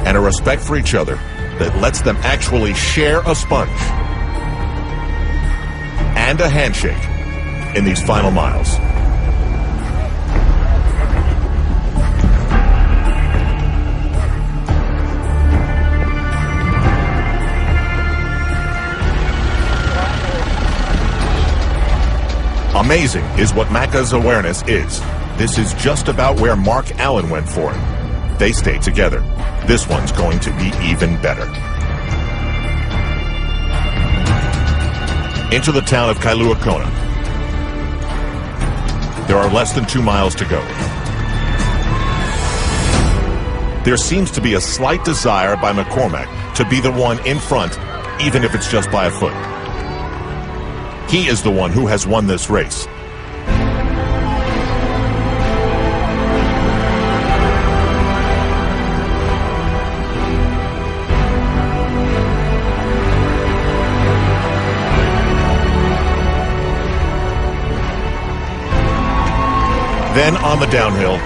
and a respect for each other that lets them actually share a sponge and a handshake in these final miles. Amazing is what Macca's awareness is. This is just about where Mark Allen went for it. They stayed together. This one's going to be even better. Into the town of Kailua-Kona. There are less than 2 miles to go. There seems to be a slight desire by McCormack to be the one in front, even if it's just by a foot. He is the one who has won this race. Then on the downhill,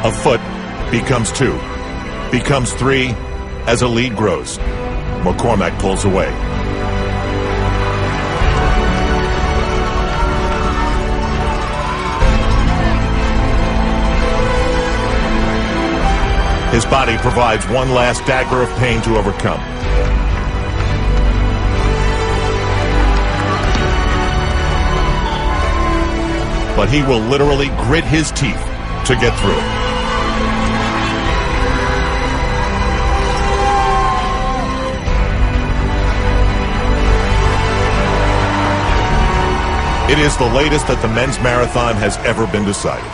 a foot becomes 2, becomes 3 as a lead grows. McCormack pulls away. His body provides one last dagger of pain to overcome. But he will literally grit his teeth to get through. It is the latest that the men's marathon has ever been decided.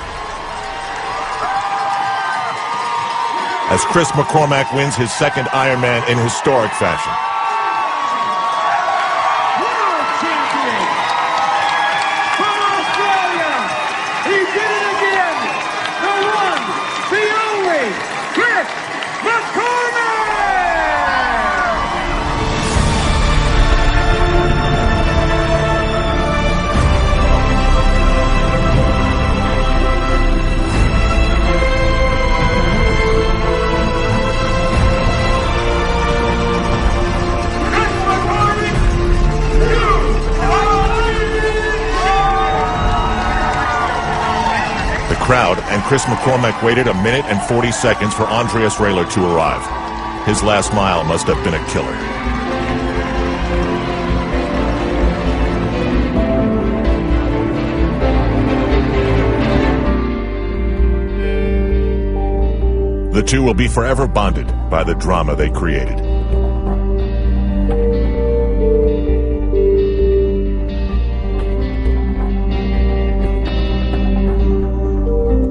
As Chris McCormack wins his second Ironman in historic fashion. World champion from Australia. He did it again. The one, the only, Chris McCormack. The crowd and Chris McCormack waited 1 minute and 40 seconds for Andreas Raelert to arrive. His last mile must have been a killer. The two will be forever bonded by the drama they created.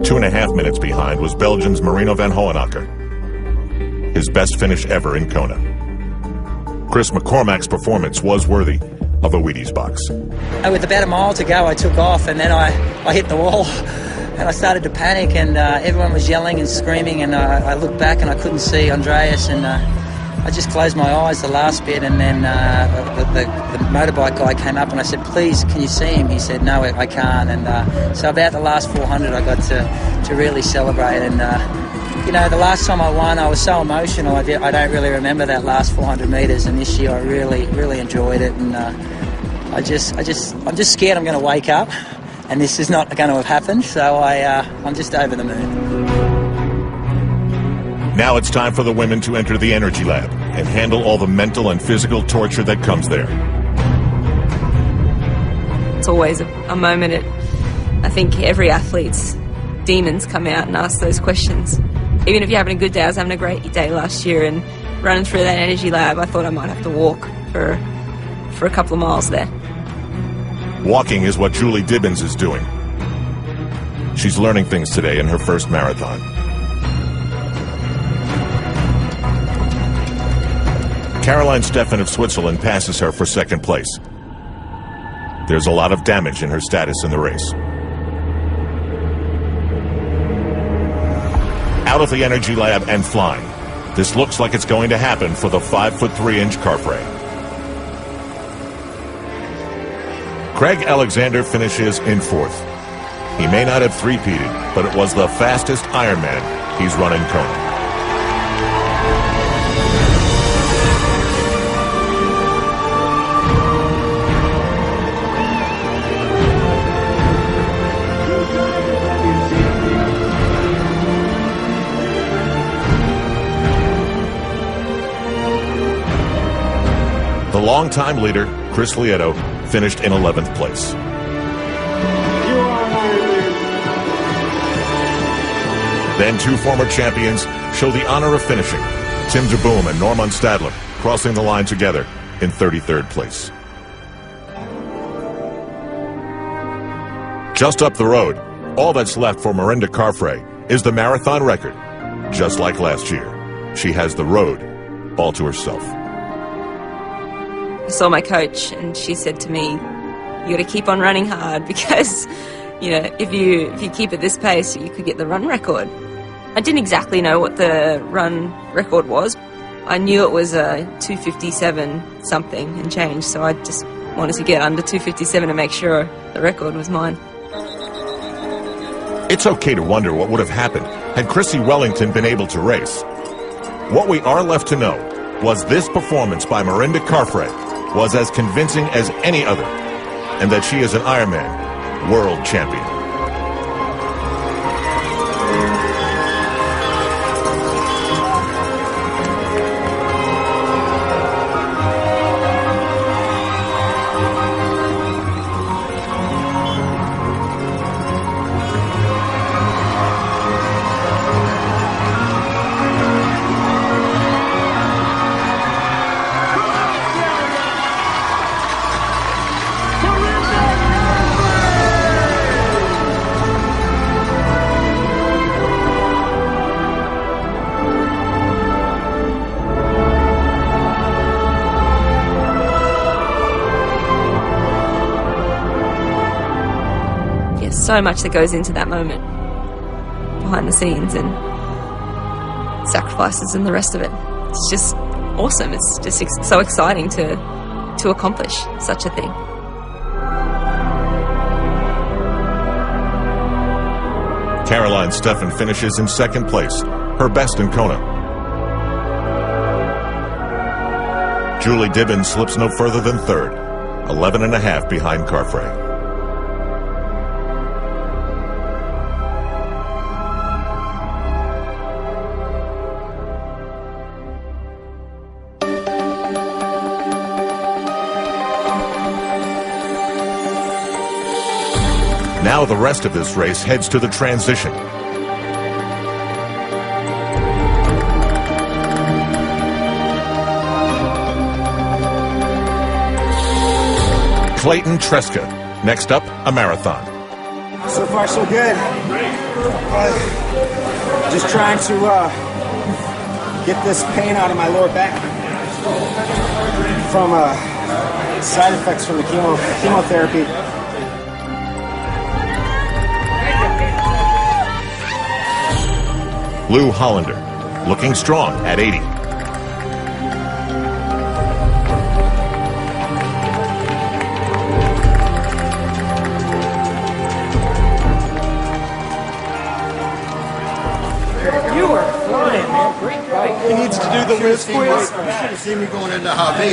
Two and a half minutes behind was Belgium's Marino Vanhoenacker, his best finish ever in Kona. Chris McCormack's performance was worthy of a Wheaties box. With about a mile to go, I took off, and then I hit the wall, and I started to panic, and everyone was yelling and screaming, and I looked back and I couldn't see Andreas, and I just closed my eyes the last bit, and then the motorbike guy came up and I said, "Please, can you see him?" He said, "No, I can't." And so about the last 400 I got to really celebrate, and you know, the last time I won I was so emotional. I don't really remember that last 400 metres, and this year I really enjoyed it, and I'm just scared I'm going to wake up and this is not going to have happened, so I'm just over the moon. Now it's time for the women to enter the Energy Lab and handle all the mental and physical torture that comes there. It's always a moment I think every athlete's demons come out and ask those questions. Even if you're having a good day, I was having a great day last year, and running through that Energy Lab, I thought I might have to walk for a couple of miles there. Walking is what Julie Dibens is doing. She's learning things today in her first marathon. Caroline Steffen of Switzerland passes her for second place. There's a lot of damage in her status in the race. Out of the Energy Lab and flying. This looks like it's going to happen for the 5'3" Carfrae. Craig Alexander finishes in fourth. He may not have three-peated, but it was the fastest Ironman he's run in Kona. The longtime leader, Chris Lieto, finished in 11th place. Then two former champions show the honor of finishing. Tim DeBoom and Norman Stadler crossing the line together in 33rd place. Just up the road, all that's left for Mirinda Carfrae is the marathon record. Just like last year, she has the road all to herself. I saw my coach and she said to me, "You got to keep on running hard because, you know, if you keep at this pace, you could get the run record." I didn't exactly know what the run record was. I knew it was a 2:57 something and change, so I just wanted to get under 2:57 to make sure the record was mine. It's okay to wonder what would have happened had Chrissy Wellington been able to race. What we are left to know was this performance by Mirinda Carfrae was as convincing as any other, and that she is an Ironman World Champion. So much that goes into that moment behind the scenes and sacrifices and the rest of it. It's just awesome. It's just so exciting to accomplish such a thing. Caroline Steffen finishes in second place, her best in Kona. Julie Dibens slips no further than third, 11.5 behind Carfrae. Now the rest of this race heads to the transition. Clayton Tresca. Next up, a marathon. So far, so good. Just trying to get this pain out of my lower back. from side effects from the chemotherapy. Lou Hollander, looking strong at 80. You are flying, man. Great bike. He needs to do the whiz quiz. You should have seen me going into Hawaii.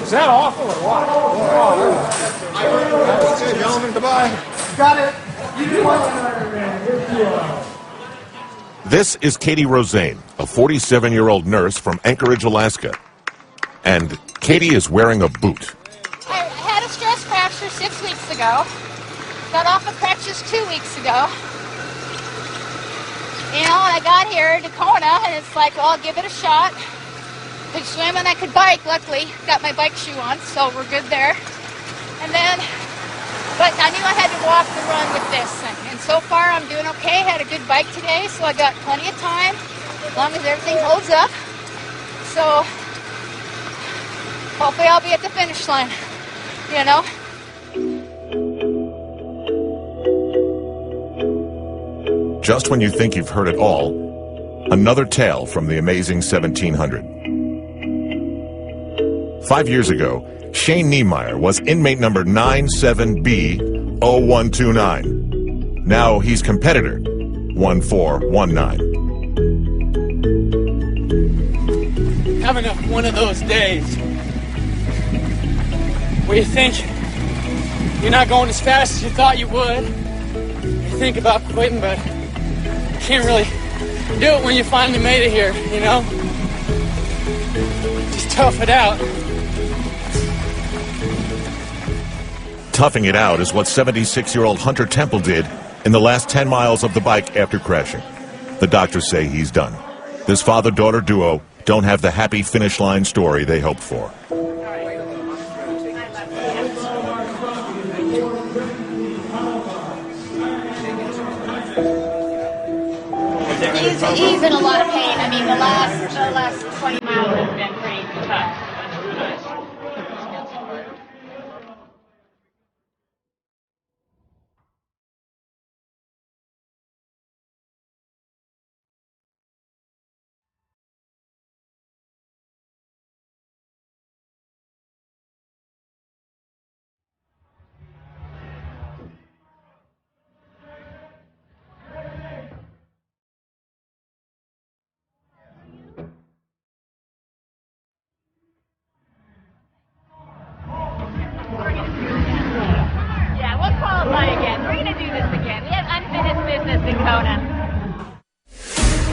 Is that awful or what? Oh, gentlemen, goodbye. Got it. This is Katie Rosane, a 47-year-old nurse from Anchorage, Alaska. And Katie is wearing a boot. I had a stress fracture 6 weeks ago. Got off of crutches 2 weeks ago. You know, and I got here to Kona, and it's like, well, I'll give it a shot. Could swim and I could bike, luckily. Got my bike shoe on, so we're good there. And then, but I knew I had to walk the run with this thing. And so far, I'm doing okay. Had a good bike today, so I got plenty of time, as long as everything holds up. So, hopefully I'll be at the finish line, you know? Just when you think you've heard it all, another tale from the amazing 1700. 5 years ago, Shane Niemeyer was inmate number 97B0129. Now he's competitor 1419. Having one of those days where you think you're not going as fast as you thought you would. You think about quitting, but you can't really do it when you finally made it here, you know? Just tough it out. Toughing it out is what 76-year-old Hunter Temple did in the last 10 miles of the bike after crashing. The doctors say he's done. This father-daughter duo don't have the happy finish line story they hoped for. He's in a lot of pain. I mean, the last 20 miles has been pretty tough.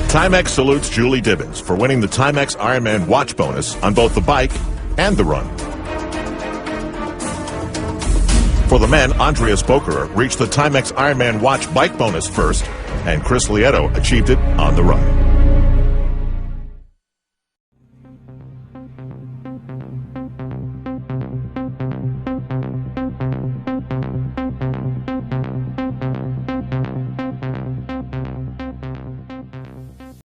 Timex salutes Julie Dibens for winning the Timex Ironman watch bonus on both the bike and the run. For the men, Andreas Raelert reached the Timex Ironman watch bike bonus first, and Chris Lieto achieved it on the run.